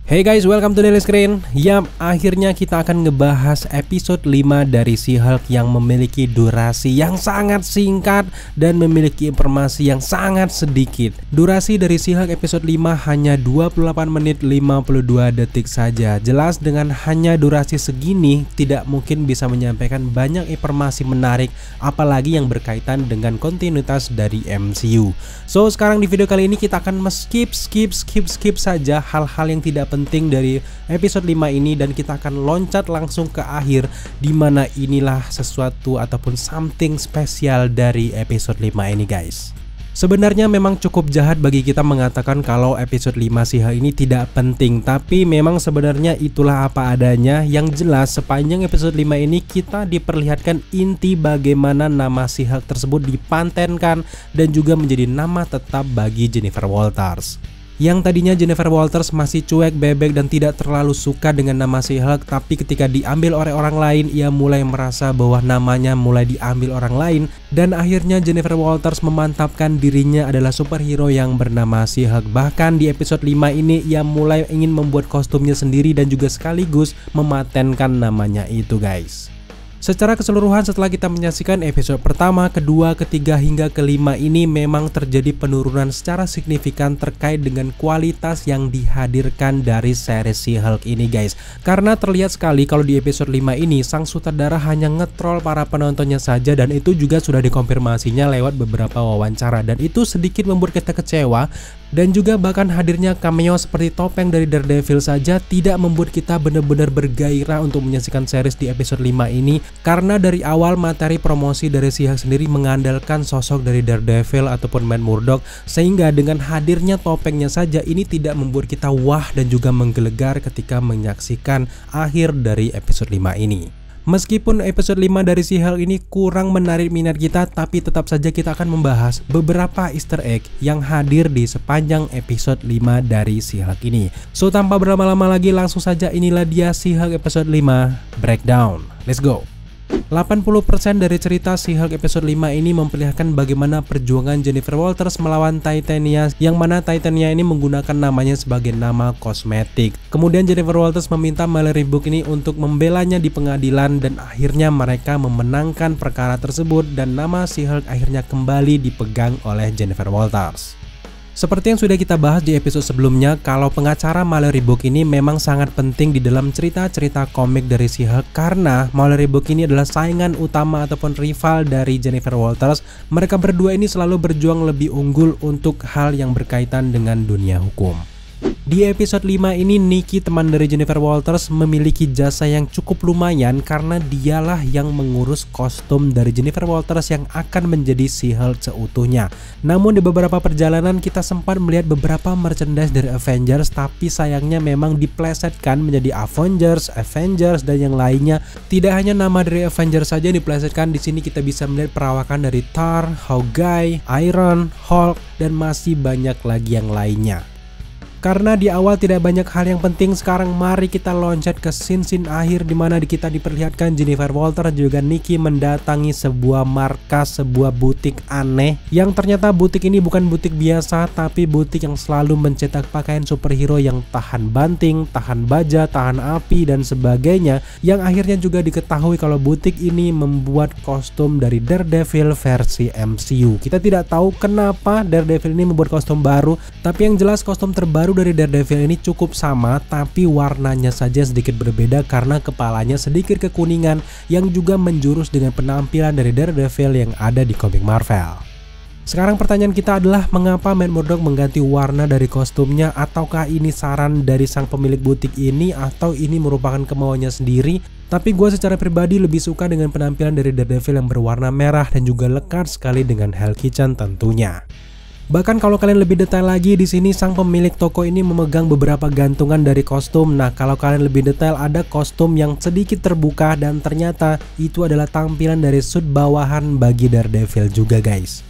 Hey guys, welcome to Daily Screen. Yap, akhirnya kita akan ngebahas episode 5 dari She-Hulk yang memiliki durasi yang sangat singkat dan memiliki informasi yang sangat sedikit. Durasi dari She-Hulk episode 5 hanya 28 menit 52 detik saja. Jelas dengan hanya durasi segini tidak mungkin bisa menyampaikan banyak informasi menarik, apalagi yang berkaitan dengan kontinuitas dari MCU. So, sekarang di video kali ini kita akan skip saja hal-hal yang tidak penting dari episode 5 ini dan kita akan loncat langsung ke akhir, dimana inilah sesuatu ataupun something spesial dari episode 5 ini guys. Sebenarnya memang cukup jahat bagi kita mengatakan kalau episode 5 She-Hulk ini tidak penting, tapi memang sebenarnya itulah apa adanya. Yang jelas sepanjang episode 5 ini kita diperlihatkan inti bagaimana nama She-Hulk tersebut dipatenkan dan juga menjadi nama tetap bagi Jennifer Walters. Yang tadinya Jennifer Walters masih cuek, bebek, dan tidak terlalu suka dengan nama She-Hulk, tapi ketika diambil oleh orang lain, ia mulai merasa bahwa namanya mulai diambil orang lain, dan akhirnya Jennifer Walters memantapkan dirinya adalah superhero yang bernama She-Hulk. Bahkan di episode 5 ini ia mulai ingin membuat kostumnya sendiri dan juga sekaligus mematenkan namanya itu guys. Secara keseluruhan setelah kita menyaksikan episode pertama, kedua, ketiga, hingga kelima ini memang terjadi penurunan secara signifikan terkait dengan kualitas yang dihadirkan dari series She-Hulk ini guys. Karena terlihat sekali kalau di episode 5 ini sang sutradara hanya ngetrol para penontonnya saja, dan itu juga sudah dikonfirmasinya lewat beberapa wawancara, dan itu sedikit membuat kita kecewa. Dan juga bahkan hadirnya cameo seperti topeng dari Daredevil saja tidak membuat kita benar-benar bergairah untuk menyaksikan series di episode 5 ini, karena dari awal materi promosi dari She-Hulk sendiri mengandalkan sosok dari Daredevil ataupun Matt Murdock, sehingga dengan hadirnya topengnya saja ini tidak membuat kita wah dan juga menggelegar ketika menyaksikan akhir dari episode 5 ini. Meskipun episode 5 dari She-Hulk ini kurang menarik minat kita, tapi tetap saja kita akan membahas beberapa easter egg yang hadir di sepanjang episode 5 dari She-Hulk ini. So, tanpa berlama-lama lagi, langsung saja inilah dia She-Hulk episode 5 Breakdown. Let's go! 80% dari cerita She-Hulk episode 5 ini memperlihatkan bagaimana perjuangan Jennifer Walters melawan Titania, yang mana Titania ini menggunakan namanya sebagai nama kosmetik. Kemudian Jennifer Walters meminta Mallory Book ini untuk membelanya di pengadilan, dan akhirnya mereka memenangkan perkara tersebut dan nama She-Hulk akhirnya kembali dipegang oleh Jennifer Walters. Seperti yang sudah kita bahas di episode sebelumnya, kalau pengacara Mallory Book ini memang sangat penting di dalam cerita-cerita komik dari She-Hulk, karena Mallory Book ini adalah saingan utama ataupun rival dari Jennifer Walters. Mereka berdua ini selalu berjuang lebih unggul untuk hal yang berkaitan dengan dunia hukum. Di episode 5 ini Nikki, teman dari Jennifer Walters, memiliki jasa yang cukup lumayan karena dialah yang mengurus kostum dari Jennifer Walters yang akan menjadi She-Hulk seutuhnya. Namun di beberapa perjalanan kita sempat melihat beberapa merchandise dari Avengers, tapi sayangnya memang diplesetkan menjadi Avengers, dan yang lainnya. Tidak hanya nama dari Avengers saja yang diplesetkan, di sini kita bisa melihat perawakan dari Thor, Hawkeye, Iron, Hulk, dan masih banyak lagi yang lainnya. Karena di awal tidak banyak hal yang penting, sekarang mari kita loncat ke scene akhir, dimana kita diperlihatkan Jennifer Walters juga Nikki mendatangi sebuah markas, sebuah butik aneh, yang ternyata butik ini bukan butik biasa, tapi butik yang selalu mencetak pakaian superhero yang tahan banting, tahan baja, tahan api, dan sebagainya, yang akhirnya juga diketahui kalau butik ini membuat kostum dari Daredevil versi MCU. Kita tidak tahu kenapa Daredevil ini membuat kostum baru, tapi yang jelas kostum terbaru dari Daredevil ini cukup sama, tapi warnanya saja sedikit berbeda karena kepalanya sedikit kekuningan, yang juga menjurus dengan penampilan dari Daredevil yang ada di komik Marvel. Sekarang pertanyaan kita adalah, mengapa Matt Murdock mengganti warna dari kostumnya? Ataukah ini saran dari sang pemilik butik ini, atau ini merupakan kemauannya sendiri? Tapi gue secara pribadi lebih suka dengan penampilan dari Daredevil yang berwarna merah dan juga lekat sekali dengan Hell Kitchen tentunya. Bahkan kalau kalian lebih detail lagi, di sini sang pemilik toko ini memegang beberapa gantungan dari kostum. Nah, kalau kalian lebih detail, ada kostum yang sedikit terbuka dan ternyata itu adalah tampilan dari suit bawahan bagi Daredevil juga guys.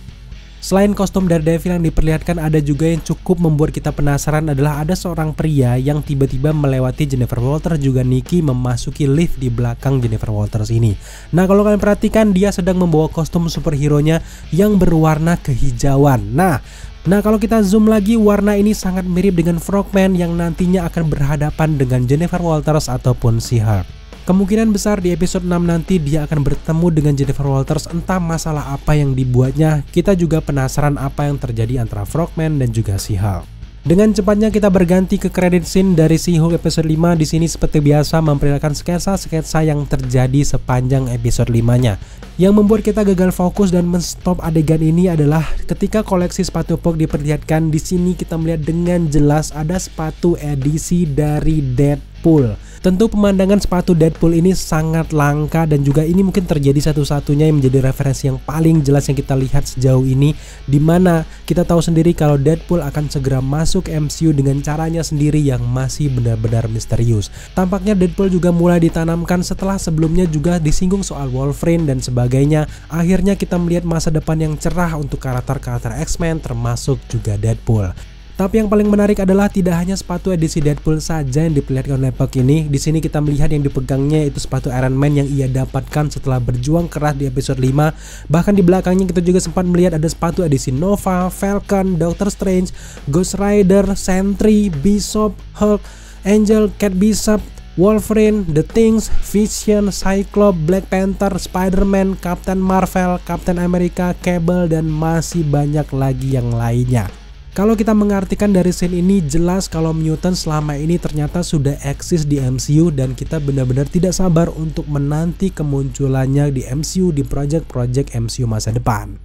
Selain kostum Daredevil yang diperlihatkan, ada juga yang cukup membuat kita penasaran adalah ada seorang pria yang tiba-tiba melewati Jennifer Walters juga Nikki memasuki lift di belakang Jennifer Walters ini. Nah, kalau kalian perhatikan, dia sedang membawa kostum superhero-nya yang berwarna kehijauan. Nah, Nah, kalau kita zoom lagi, warna ini sangat mirip dengan Frogman yang nantinya akan berhadapan dengan Jennifer Walters ataupun She-Hulk. Kemungkinan besar di episode 6 nanti dia akan bertemu dengan Jennifer Walters, entah masalah apa yang dibuatnya. Kita juga penasaran apa yang terjadi antara Frogman dan juga She-Hulk. Dengan cepatnya kita berganti ke credit scene dari She-Hulk episode 5. Di sini seperti biasa memperlihatkan sketsa-sketsa yang terjadi sepanjang episode 5-nya. Yang membuat kita gagal fokus dan menstop adegan ini adalah ketika koleksi sepatu Pog diperlihatkan. Di sini kita melihat dengan jelas ada sepatu edisi dari Deadpool. Tentu pemandangan sepatu Deadpool ini sangat langka dan juga ini mungkin terjadi satu-satunya yang menjadi referensi yang paling jelas yang kita lihat sejauh ini, dimana kita tahu sendiri kalau Deadpool akan segera masuk MCU dengan caranya sendiri yang masih benar-benar misterius. Tampaknya Deadpool juga mulai ditanamkan setelah sebelumnya juga disinggung soal Wolverine dan sebagainya. Akhirnya kita melihat masa depan yang cerah untuk karakter-karakter X-Men termasuk juga Deadpool. Tapi yang paling menarik adalah tidak hanya sepatu edisi Deadpool saja yang diperlihatkan oleh Pog ini. Di sini kita melihat yang dipegangnya itu sepatu Iron Man yang ia dapatkan setelah berjuang keras di episode 5. Bahkan di belakangnya kita juga sempat melihat ada sepatu edisi Nova, Falcon, Doctor Strange, Ghost Rider, Sentry, Bishop, Hulk, Angel, Cat Bishop, Wolverine, The Thing, Vision, Cyclops, Black Panther, Spider-Man, Captain Marvel, Captain America, Cable, dan masih banyak lagi yang lainnya. Kalau kita mengartikan dari scene ini, jelas kalau mutant selama ini ternyata sudah eksis di MCU dan kita benar-benar tidak sabar untuk menanti kemunculannya di MCU di project-project MCU masa depan.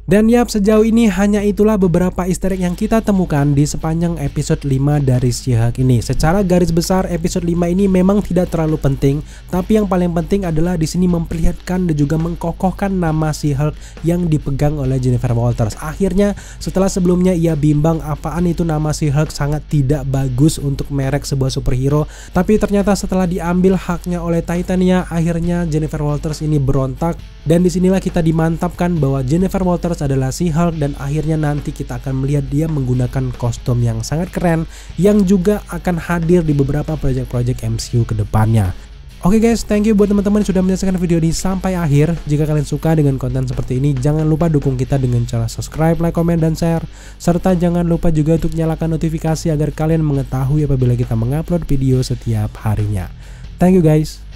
Dan yap, sejauh ini hanya itulah beberapa easter egg yang kita temukan di sepanjang episode 5 dari She-Hulk ini. Secara garis besar episode 5 ini memang tidak terlalu penting, tapi yang paling penting adalah di sini memperlihatkan dan juga mengkokohkan nama She-Hulk yang dipegang oleh Jennifer Walters. Akhirnya setelah sebelumnya ia bimbang apaan itu nama She-Hulk sangat tidak bagus untuk merek sebuah superhero, tapi ternyata setelah diambil haknya oleh Titania, akhirnya Jennifer Walters ini berontak. Dan disinilah kita dimantapkan bahwa Jennifer Walters adalah She-Hulk dan akhirnya nanti kita akan melihat dia menggunakan kostum yang sangat keren yang juga akan hadir di beberapa project-project MCU ke depannya. Oke guys, thank you buat teman-teman yang sudah menyaksikan video ini sampai akhir. Jika kalian suka dengan konten seperti ini, jangan lupa dukung kita dengan cara subscribe, like, komen, dan share. Serta jangan lupa juga untuk nyalakan notifikasi agar kalian mengetahui apabila kita mengupload video setiap harinya. Thank you guys.